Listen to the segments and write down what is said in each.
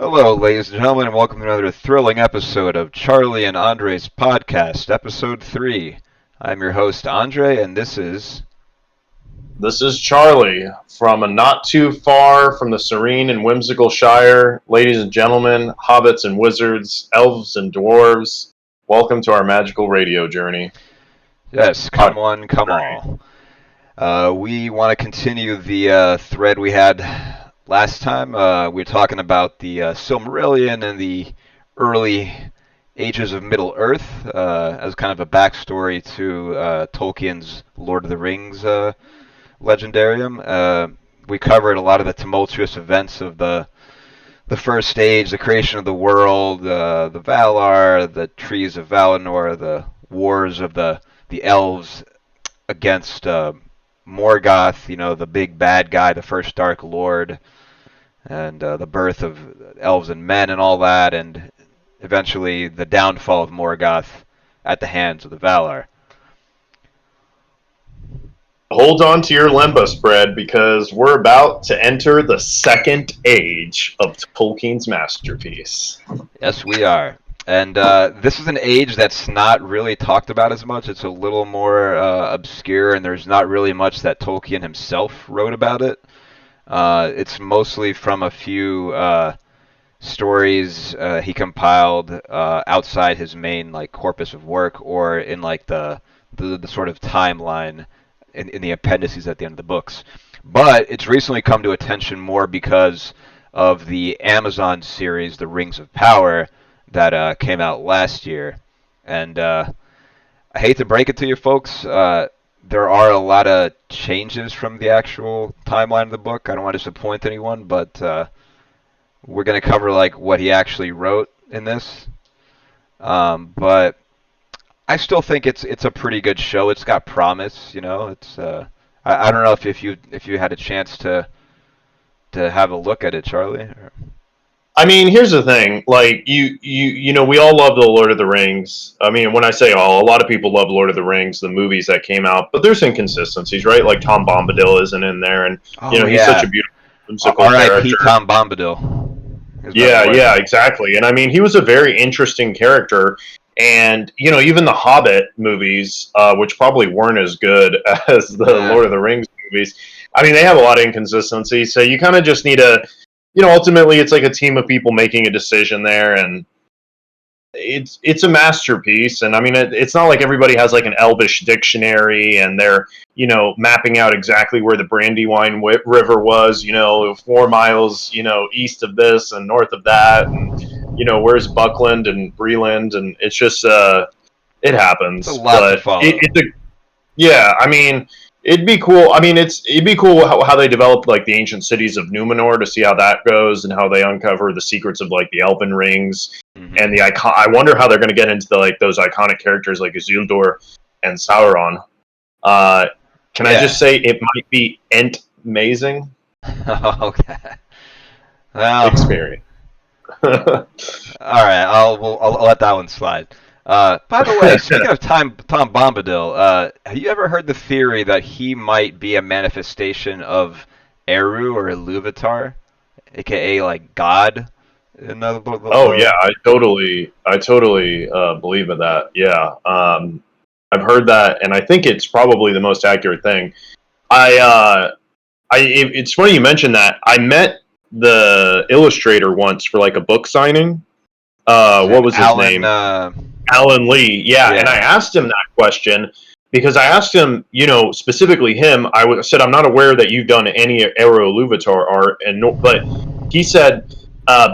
Hello, ladies and gentlemen, and welcome to another thrilling episode of Charlie and Andrei's podcast, episode 3. I'm your host, Andrei, and this is... This is Charlie from a not too far from the serene and whimsical Shire. Ladies and gentlemen, hobbits and wizards, elves and dwarves, welcome to our magical radio journey. Yes, come one, come all. We want to continue the thread we had last time. We were talking about the Silmarillion and the early ages of Middle-earth as kind of a backstory to Tolkien's Lord of the Rings legendarium. We covered a lot of the tumultuous events of the first age, the creation of the world, the Valar, the trees of Valinor, the wars of the Elves against Morgoth, the big bad guy, the first Dark Lord, and the birth of elves and men and all that, and eventually the downfall of Morgoth at the hands of the Valar. Hold on to your limbo spread because we're about to enter the second age of Tolkien's masterpiece. Yes, we are. And this is an age that's not really talked about as much. It's a little more obscure, and there's not really much that Tolkien himself wrote about it. It's mostly from a few stories he compiled outside his main corpus of work, or in the sort of timeline in the appendices at the end of the books. But it's recently come to attention more because of the Amazon series, The Rings of Power, that came out last year. And I hate to break it to you folks, there are a lot of changes from the actual timeline of the book. I don't want to disappoint anyone, but we're going to cover what he actually wrote in this. But I still think it's a pretty good show. It's got promise, It's I don't know if you had a chance to have a look at it, Charlie. I mean, here's the thing. We all love the Lord of the Rings. I mean, when I say all, a lot of people love Lord of the Rings, the movies that came out, but there's inconsistencies, right? Like Tom Bombadil isn't in there, and he's such a beautiful whimsical character. R.I.P. Tom Bombadil. Yeah, exactly. And I mean, he was a very interesting character. And, even the Hobbit movies, which probably weren't as good as the Lord of the Rings movies, I mean, they have a lot of inconsistency. So you kind of just need to, ultimately it's like a team of people making a decision there. And it's a masterpiece. And I mean, it's not like everybody has like an Elvish dictionary and they're, mapping out exactly where the Brandywine River was, 4 miles, east of this and north of that. And, where's Buckland and Breland, and it's just it happens. It's a lot to follow. I mean, it'd be cool. I mean, it'd be cool how they developed the ancient cities of Númenor to see how that goes and how they uncover the secrets of the Elven rings and the icon. I wonder how they're going to get into those iconic characters like Isildur and Sauron. Can I just say it might be amazing? Okay. Well, experience. All right, I'll let that one slide. By the way, speaking of Tom Bombadil, have you ever heard the theory that he might be a manifestation of Eru or Iluvatar, aka God? Yeah, I totally believe in that. Yeah, I've heard that, and I think it's probably the most accurate thing. It's funny you mentioned that. I met the illustrator once for a book signing. What was his name? Alan Lee. Yeah, and I asked him that question because I asked him, specifically him. I said, I'm not aware that you've done any Eru Iluvatar art, but he said,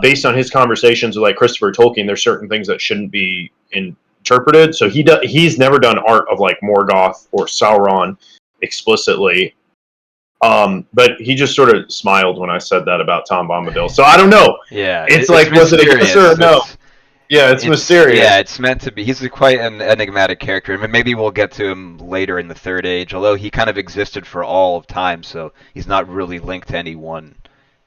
based on his conversations with Christopher Tolkien, there's certain things that shouldn't be interpreted. So he's never done art of Morgoth or Sauron explicitly. But he just sort of smiled when I said that about Tom Bombadil. So I don't know. Yeah, it's was it a yes or a no? It's mysterious. Yeah, it's meant to be. He's quite an enigmatic character. I mean, maybe we'll get to him later in the Third Age, although he kind of existed for all of time, so he's not really linked to any one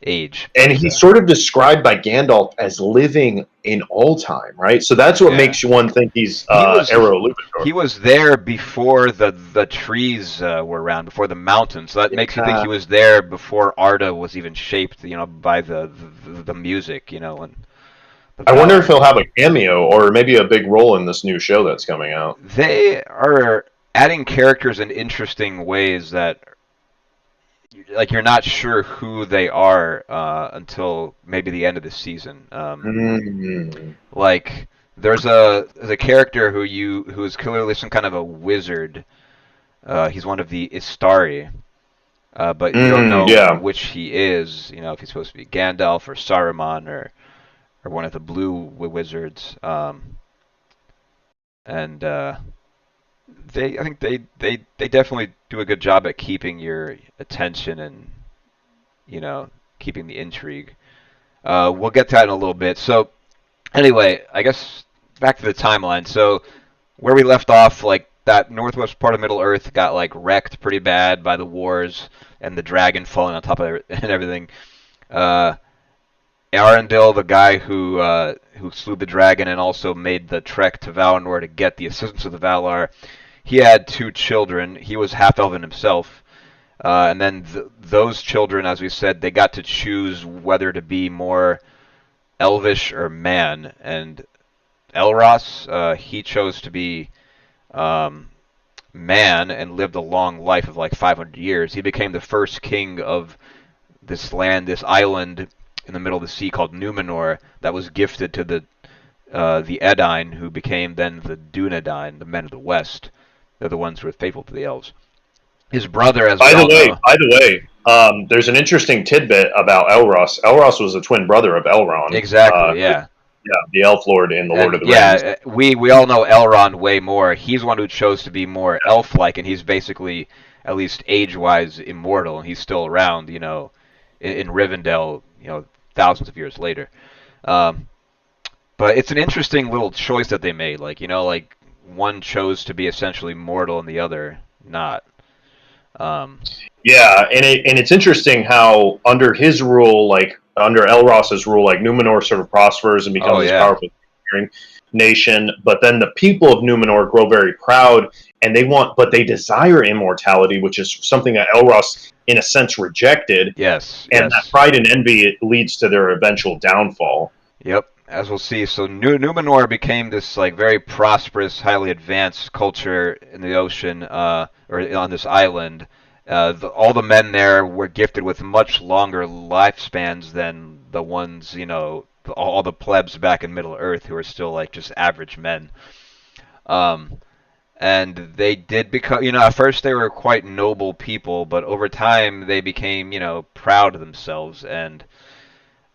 age. And But he's sort of described by Gandalf as living in all time, right? So that's what yeah, makes one think he's he was Arrow Luthor. he was there before the trees were around, before the mountains. So that makes you think Yeah. he was there before Arda was even shaped, by the music, and the I wonder if Valar. he'll have a cameo or maybe a big role in this new show that's coming out. They are adding characters in interesting ways that like you're not sure who they are until maybe the end of the season. Mm. Like there's a character who is clearly some kind of a wizard. He's one of the Istari, but you don't know Yeah. which he is. If he's supposed to be Gandalf or Saruman or one of the blue wizards. And I think they definitely do a good job at keeping your attention and keeping the intrigue. We'll get to that in a little bit. So anyway, I guess back to the timeline. So where we left off, like that northwest part of Middle Earth got like wrecked pretty bad by the wars and the dragon falling on top of it and everything. Uh, Arundel, the guy who slew the dragon and also made the trek to Valinor to get the assistance of the Valar, he had two children. He was half elven himself. And then those children, as we said, they got to choose whether to be more elvish or man. And Elros, he chose to be um, man and lived a long life of like 500 years. He became the first king of this land, this island in the middle of the sea called Númenor, that was gifted to the Edain, who became then the Dunedain, the men of the West. They're the ones who are faithful to the elves. His brother, as we By the all way, know, there's an interesting tidbit about Elros. Elros was a twin brother of Elrond. exactly, yeah. Yeah, the Elf Lord in the Lord of And the Rings. yeah, we all know Elrond way more. He's the one who chose to be more elf-like, and he's basically, at least age-wise, immortal. And he's still around, in Rivendell, thousands of years later. Um, but it's an interesting little choice that they made. Like one chose to be essentially mortal and the other not. Um, Yeah, and it's interesting how under his rule, like under Elros's rule, like Numenor sort of prospers and oh becomes this yeah, powerful nation, but then the people of Numenor grow very proud and but they desire immortality, which is something that Elros, in a sense, rejected, yes, and that yes. pride and envy it leads to their eventual downfall. Yep, as we'll see. So Numenor became this like very prosperous, highly advanced culture in the ocean, or on this island. All the men there were gifted with much longer lifespans than the ones, all the plebs back in Middle Earth who are still like just average men. Um, and they did become, at first they were quite noble people, but over time they became, proud of themselves and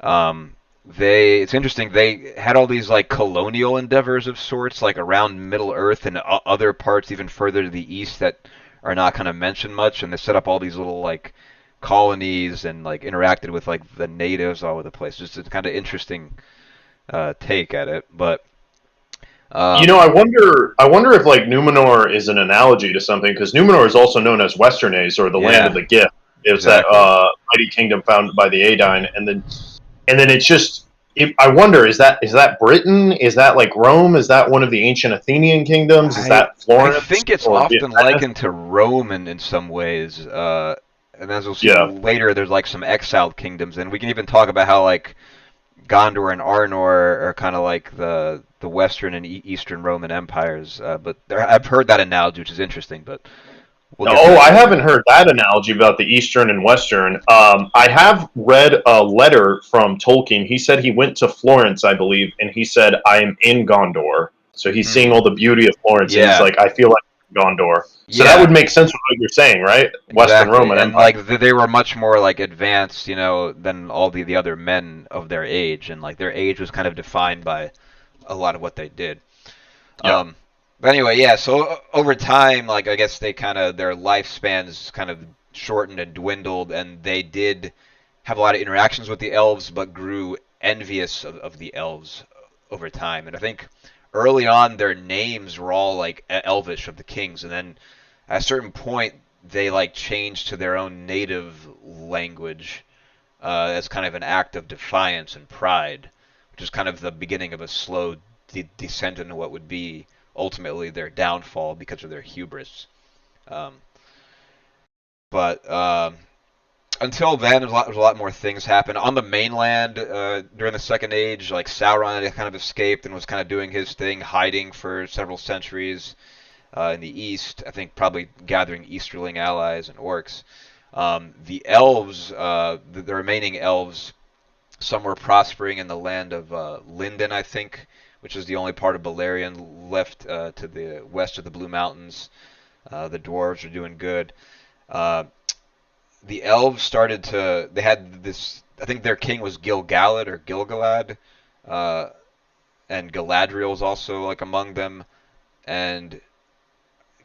um, it's interesting. They had all these like colonial endeavors of sorts, like around Middle Earth and other parts even further to the east that are not kind of mentioned much. And they set up all these little like colonies and like interacted with like the natives all over the place. Just a kind of interesting take at it. But You know, um, I wonder if like Numenor is an analogy to something because Numenor is also known as Westernaise or the land of yeah, the gift. It's that exactly. mighty kingdom founded by the Aedain, and then it's just. I wonder is that Britain? Is that like Rome? Is that one of the ancient Athenian kingdoms? Is I that I Florence think it's or often Venice? likened to Rome in some ways. And as we'll see Yeah. later, there's like some exiled kingdoms, and we can even talk about how like Gondor and Arnor are kind of like the Western and Eastern Roman empires. But I've heard that analogy, which is interesting. But we'll get to Oh, that I later. haven't heard that analogy about the Eastern and Western. I have read a letter from Tolkien. He said he went to Florence, I believe, and he said, I am in Gondor. So he's seeing Hmm. all the beauty of Florence, and he's Yeah. like, I feel like Gondor. So that would Yeah. make sense with what you're saying, right? Western Exactly. Roman And Empire. like they were much more like advanced, than all the other men of their age, and like their age was kind of defined by a lot of what they did. Yeah. Um, but anyway, yeah. So over time, like I guess they kind of their lifespans kind of shortened and dwindled, and they did have a lot of interactions with the elves, but grew envious of the elves over time. And I think early on, their names were all like elvish of the kings, and then at a certain point, they like changed to their own native language. as kind of an act of defiance and pride, which is kind of the beginning of a slow descent into what would be ultimately their downfall because of their hubris. Um, but until then, there's a lot more things happen on the mainland during the Second Age. Like Sauron had kind of escaped and was kind of doing his thing, hiding for several centuries in the east. I think probably gathering Easterling allies and orcs. The elves, the remaining elves, some were prospering in the land of Lindon, I think, which is the only part of Beleriand left to the west of the Blue Mountains. The dwarves are doing good. Uh, the elves started to. They had this. I think their king was Gil-galad or Gil-galad, uh, and Galadriel was also like among them. And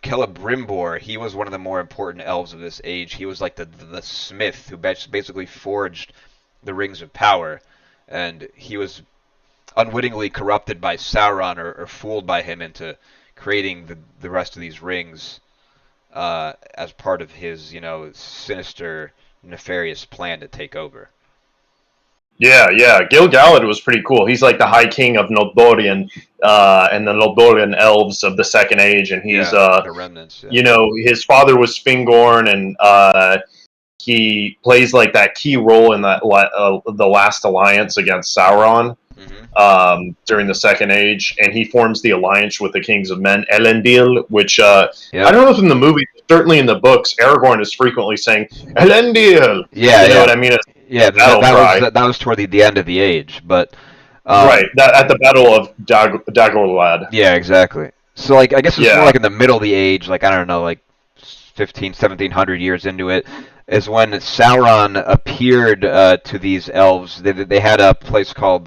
Celebrimbor, he was one of the more important elves of this age. He was like the smith who basically forged the rings of power, and he was unwittingly corrupted by Sauron or fooled by him into creating the rest of these rings as part of his, sinister, nefarious plan to take over. Yeah, yeah. Gil-galad was pretty cool. He's like the High King of Númenórean and the Númenórean elves of the Second Age, and he's The remnants. Yeah. his father was Fingorn, and he plays like that key role in that the Last Alliance against Sauron during the Second Age, and he forms the alliance with the Kings of Men, Elendil, which I don't know if in the movie, certainly in the books, Aragorn is frequently saying Elendil. Yeah, you know what I mean? Yeah, that was toward the end of the age, but right, at the Battle of Dagorlad. Yeah, exactly. So like I guess it's more like in the middle of the age, like I don't know, like 1700 years into it, is when Sauron appeared to these elves. They had a place called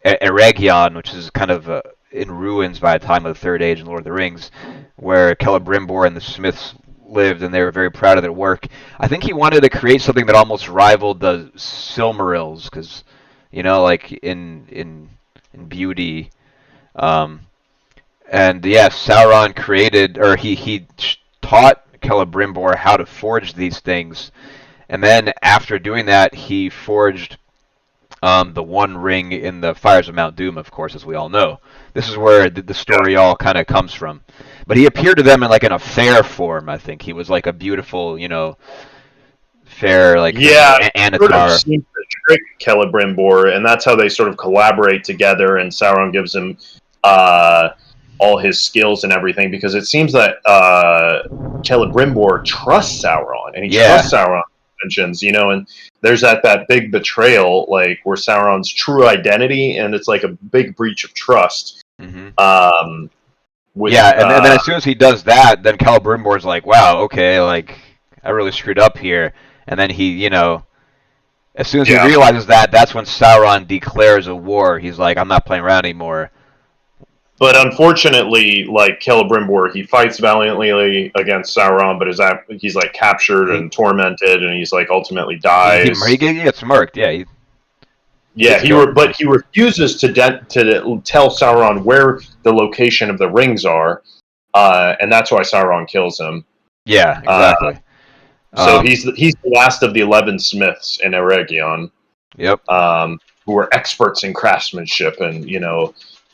Eregion, which is kind of in ruins by the time of the Third Age in Lord of the Rings, where Celebrimbor and the Smiths lived, and they were very proud of their work. I think he wanted to create something that almost rivaled the Silmarils, because like in beauty, and yeah, Sauron created, or he taught Celebrimbor how to forge these things, and then after doing that, he forged the One Ring in the Fires of Mount Doom, of course, as we all know. This is where the story all kind of comes from. But he appeared to them in a fair form. I think he was like a beautiful, fair Anatar. Sort of seems to trick Celebrimbor, and that's how they sort of collaborate together. And Sauron gives him all his skills and everything, because it seems that Celebrimbor trusts Sauron, and he trusts Sauron. And there's that big betrayal, like where Sauron's true identity, and it's like a big breach of trust. Mm-hmm. And then as soon as he does that, then Celebrimbor's like, wow, okay, like I really screwed up here. And then he, as soon as he realizes that, that's when Sauron declares a war. He's like, I'm not playing around anymore. But unfortunately, like Celebrimbor, he fights valiantly against Sauron, but he's like captured and tormented, and he's like ultimately dies. He gets murked, yeah. He refuses to tell Sauron where the location of the rings are, and that's why Sauron kills him. Yeah, exactly. So he's the last of the 11 Smiths in Eregion. Yep. Who are experts in craftsmanship and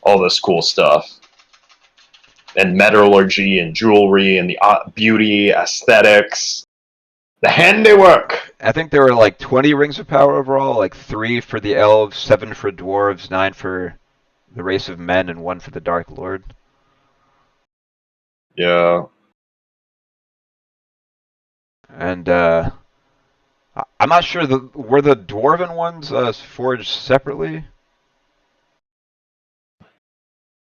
all this cool stuff, and metallurgy and jewelry and the beauty, aesthetics, the handiwork. I think there were like 20 rings of power overall, like 3 for the elves, 7 for dwarves, 9 for the race of men, and 1 for the Dark Lord. Yeah. And I'm not sure, were the dwarven ones forged separately?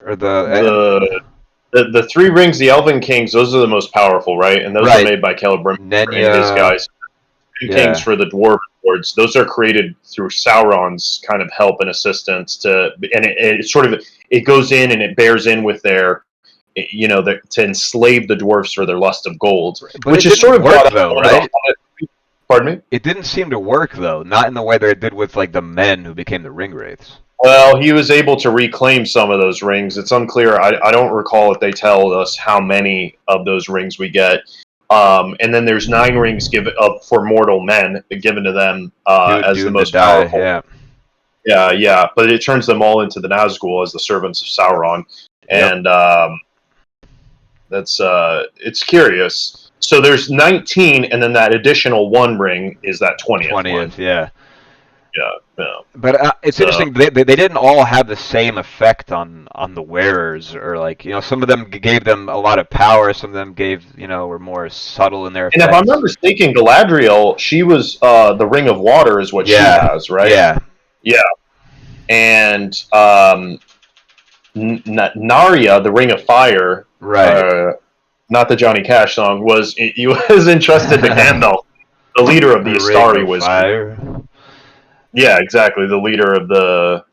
Or the 3 rings, the Elven Kings, those are the most powerful, right? And those are made by Celebrimbor and his guys. Kings for the Dwarven Lords, those are created through Sauron's kind of help and assistance and it goes in and it bears in with their, to enslave the dwarves for their lust of gold, but which is sort of work though, right? Pardon me? It didn't seem to work though, not in the way that it did with like the men who became the ring wraiths. Well, he was able to reclaim some of those rings. It's unclear. I don't recall if they tell us how many of those rings we get. And then there's 9 rings given up for mortal men, given to them as the Doomed to most die. powerful. Yeah. Yeah, yeah, but it turns them all into the Nazgul as the servants of Sauron, Yep. and that's it's curious. So there's 19, and then that additional 1 ring is that 20th one. 20th. Yeah. Yeah, yeah. But it's So interesting. They didn't all have the same effect on the wearers, or like some of them gave them a lot of power. Some of them gave were more subtle in their and if I'm effects. not mistaken, Galadriel, she was the Ring of Water is what she Yeah. has, right? Yeah. Yeah, and Narya, the Ring of Fire, Right. not the Johnny Cash song, he was entrusted to Gandalf, the leader of the Ring Istari of wizard. Fire. Yeah, exactly, the leader of the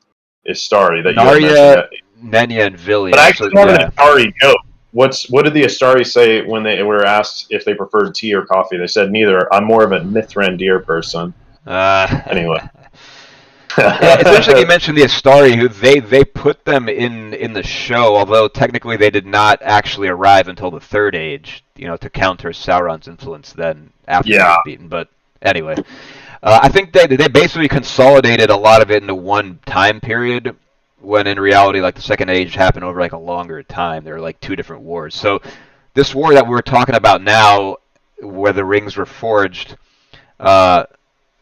Istari that you had Narya, mentioned. Nenya, and Vilya. But I actually So, have yeah. an Istari joke. What did the Istari say when they were asked if they preferred tea or coffee? They said neither. I'm more of a Mithrandir person. Anyway. Yeah, it's interesting you mentioned the Astari, who they put them in the show, although technically they did not actually arrive until the Third Age, to counter Sauron's influence then after he was beaten. But anyway, I think they basically consolidated a lot of it into one time period, when in reality, like the Second Age happened over like a longer time. There were like 2 different wars. So this war that we're talking about now, where the rings were forged,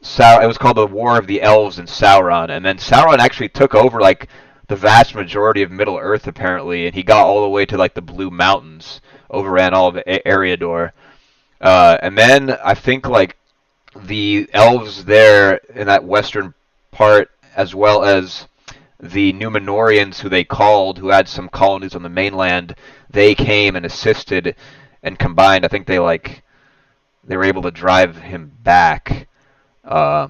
it was called the War of the Elves and Sauron, and then Sauron actually took over like the vast majority of Middle Earth apparently, and he got all the way to like the Blue Mountains, overran all of Eriador, and then I think like the elves there in that western part, as well as the Númenóreans, who had some colonies on the mainland, they came and assisted and combined. I think they were able to drive him back. Yeah.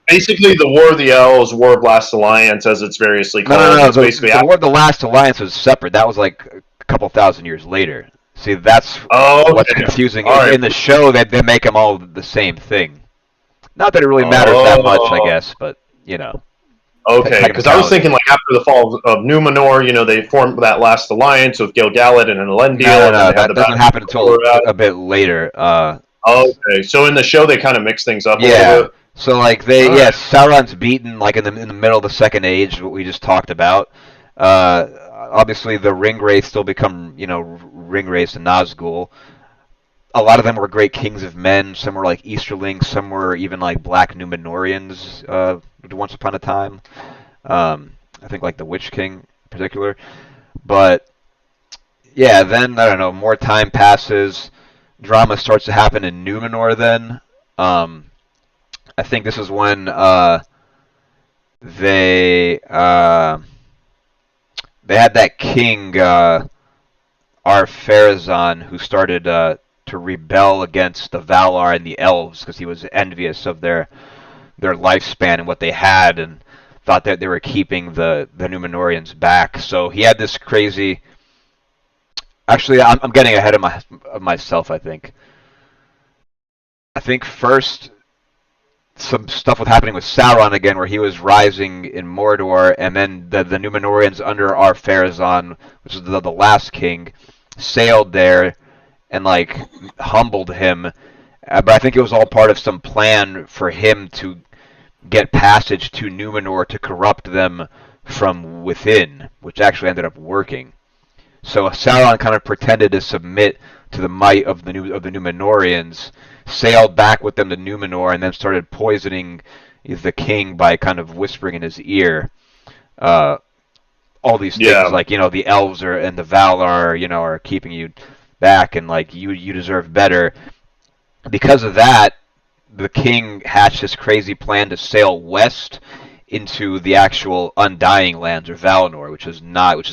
Basically, the War of the Elves, War of Last Alliance, as it's variously called. No. It's basically The War of the Last Alliance was separate. That was like a couple thousand years later. See, that's what's confusing. Right. In the show, they make them all the same thing. Not that it really matters that much, I guess, but Okay, because I was thinking like after the fall of Númenor, they formed that last alliance with Gil-galad and Elendil. No, that doesn't happen until a bit later. Okay, so in the show they kind of mix things up a little bit. So like Sauron's beaten like in the middle of the Second Age, what we just talked about. Obviously, the Ringwraiths still become Ringwraiths and Nazgul. A lot of them were great kings of men. Some were like Easterlings. Some were even like black Númenóreans. Once upon a time, I think like the Witch King in particular. But yeah, then I don't know. More time passes. Drama starts to happen in Númenor. Then I think this is when they had that king Ar-Pharazôn, who started to rebel against the Valar and the Elves because he was envious of their lifespan and what they had, and thought that they were keeping the Númenóreans back. So he had this crazy. Actually, I'm getting ahead of myself. I think first some stuff was happening with Sauron again, where he was rising in Mordor, and then the Númenóreans under Ar-Pharazôn, which is the last king, sailed there and like humbled him. But I think it was all part of some plan for him to get passage to Númenor to corrupt them from within, which actually ended up working. So Sauron kind of pretended to submit to the might of the Númenóreans, sailed back with them to Númenor, and then started poisoning the king by kind of whispering in his ear all these things, like the elves and the Valar are keeping you back, and like you deserve better. Because of that, the king hatched this crazy plan to sail west into the actual Undying Lands, or Valinor, which is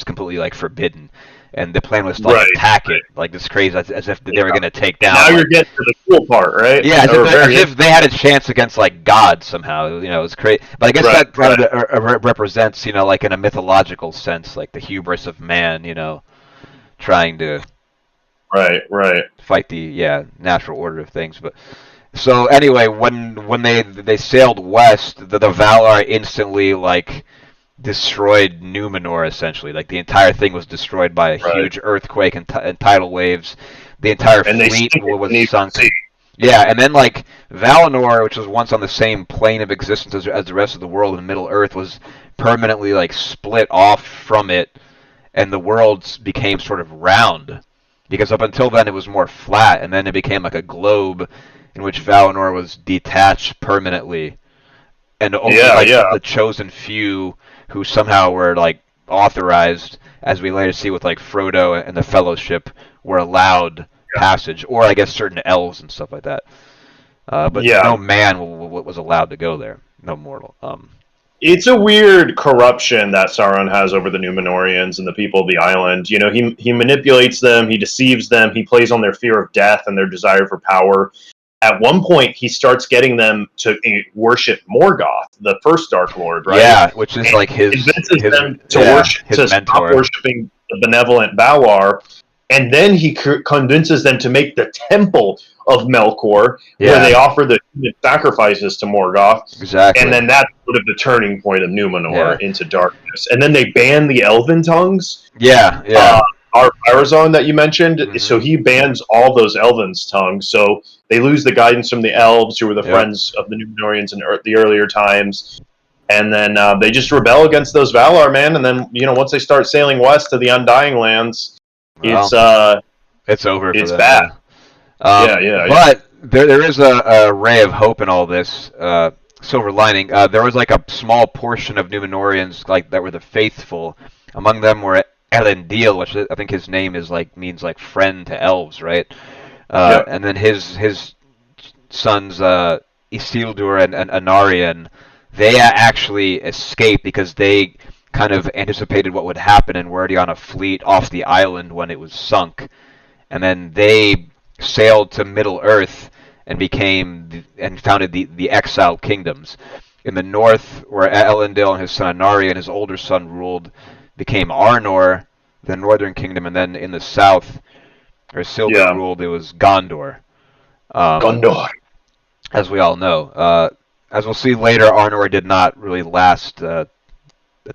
completely like forbidden. And the plan was to attack it, like this crazy, as if they were going to take down. Now you're getting to the cool part, right? Yeah, as if they had a chance against like God somehow. It was crazy. But I guess that kind of represents, like in a mythological sense, like the hubris of man, trying to fight the natural order of things. But so anyway, when they sailed west, the Valar instantly like destroyed Númenor, essentially. Like the entire thing was destroyed by a huge earthquake and tidal waves. the entire And they fleet sink it was beneath the sunk. sea. Yeah, and then like Valinor, which was once on the same plane of existence as the rest of the world in Middle Earth, was permanently like split off from it, and the world became sort of round. Because up until then it was more flat, and then it became like a globe in which Valinor was detached permanently, and only Yeah, like yeah, the chosen few who somehow were like authorized, as we later see with like Frodo and the Fellowship, were allowed passage, or I guess certain elves and stuff like that. But yeah. no man was allowed to go there. No mortal. It's a weird corruption that Sauron has over the Númenóreans and the people of the island. You know, he manipulates them, he deceives them, he plays on their fear of death and their desire for power. At one point, he starts getting them to worship Morgoth, the first Dark Lord, right? Yeah, which is And like convinces them to yeah, worship his to stop mentor. worshiping the benevolent Valar, and then he convinces them to make the temple of Melkor, where they Yeah, offer the human sacrifices to Morgoth, and exactly. then that's sort of the turning point of Yeah, Numenor into darkness. And then they ban the Elven tongues. yeah, Uh, yeah. our Farazon that you mentioned, Hmm. so he bans all those Elven's tongues. So they lose the guidance from the Elves, who were the Yep. friends of the Numenorians in the earlier times. And then they just rebel against those Valar, man. And then once they start sailing west to the Undying Lands, it's Well, uh, it's over for it's them. bad. Yeah. Yeah, yeah, yeah. But there is a ray of hope in all this. Silver lining. There was like a small portion of Númenóreans like that were the faithful. Among them were Elendil, which I think his name is like means like friend to elves, right? Yep. And then his sons Isildur and Anarion, they actually escaped because they kind of anticipated what would happen and were already on a fleet off the island when it was sunk, and then they sailed to Middle Earth and and founded the exiled kingdoms. In the north, where Elendil and his son Anarion, his older son, ruled, became Arnor, the northern kingdom, and then in the south, where Isildur Yeah. ruled, it was Gondor. Um, Gondor. as we all know. As we'll see later, Arnor did not really last the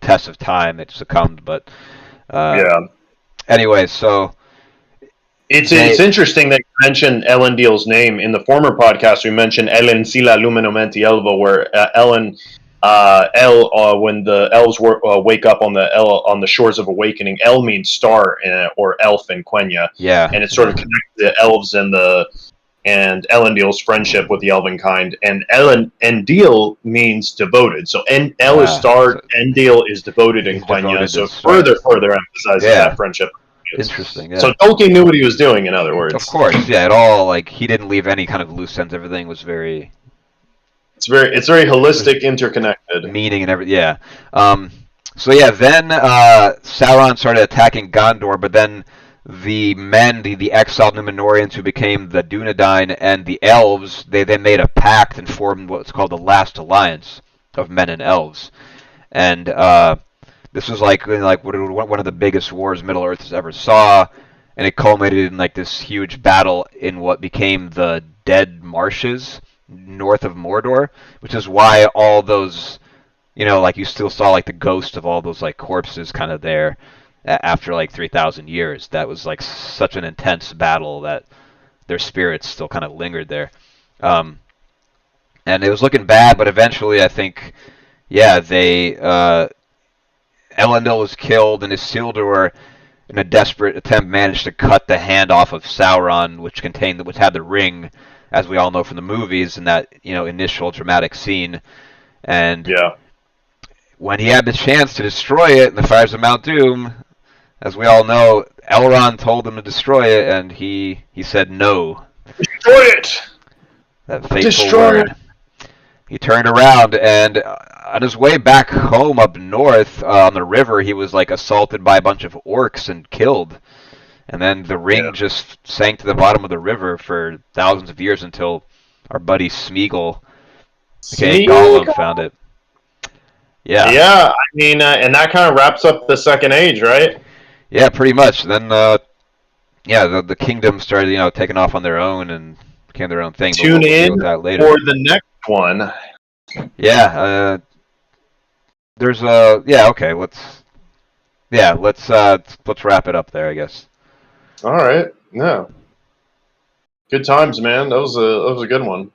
test of time. It succumbed, but uh, Yeah. anyway, so It's they, interesting that you mentioned Elendil's name. In the former podcast, we mentioned Ellen Sila Luminomenti Elva, where Ellen when the elves wake up on the shores of awakening. El means star or elf in Quenya, yeah, and it sort yeah, of connects the elves and Elendil's friendship with the elven kind. And Endil means devoted. So El is star, so Endil is devoted in he's Quenya. devoted to So stars. further emphasizes that Yeah, friendship. interesting. Yeah, So Tolkien knew what he was doing. In other of words, course. Yeah, it all like he didn't leave any kind of loose ends. Everything was very it's very was holistic, interconnected. meaning and everything. Yeah. Um, so yeah, then Sauron started attacking Gondor, but then the exiled Númenóreans who became the Dunedain and the elves, they then made a pact and formed what's called the Last Alliance of men and elves. And this was like one of the biggest wars Middle Earth has ever saw, and it culminated in like this huge battle in what became the Dead Marshes north of Mordor, which is why all those like you still saw like the ghost of all those like corpses kind of there after like 3,000 years. That was like such an intense battle that their spirits still kind of lingered there. Um, and it was looking bad, but eventually I think, yeah, Elendil was killed, and Isildur, in a desperate attempt, managed to cut the hand off of Sauron, which had the ring, as we all know from the movies, in that initial dramatic scene. And Yeah. when he had the chance to destroy it in the fires of Mount Doom, as we all know, Elrond told him to destroy it, and he said no. Destroy it! That fateful Destroy it! word. He turned around, and on his way back home up north on the river, he was like assaulted by a bunch of orcs and killed. And then the Yeah. ring just sank to the bottom of the river for thousands of years until our buddy Smeagol, aka Gollum, Smeagol. found it. Yeah, Yeah, I mean, and that kind of wraps up the Second Age, right? yeah, pretty much. Then, yeah, the kingdom started, taking off on their own and became their own thing. But Tune we'll deal in with that later. for the next one. Yeah, there's a yeah. Okay, let's wrap it up there, I guess. All right. Yeah. Good times, man. That was a good one.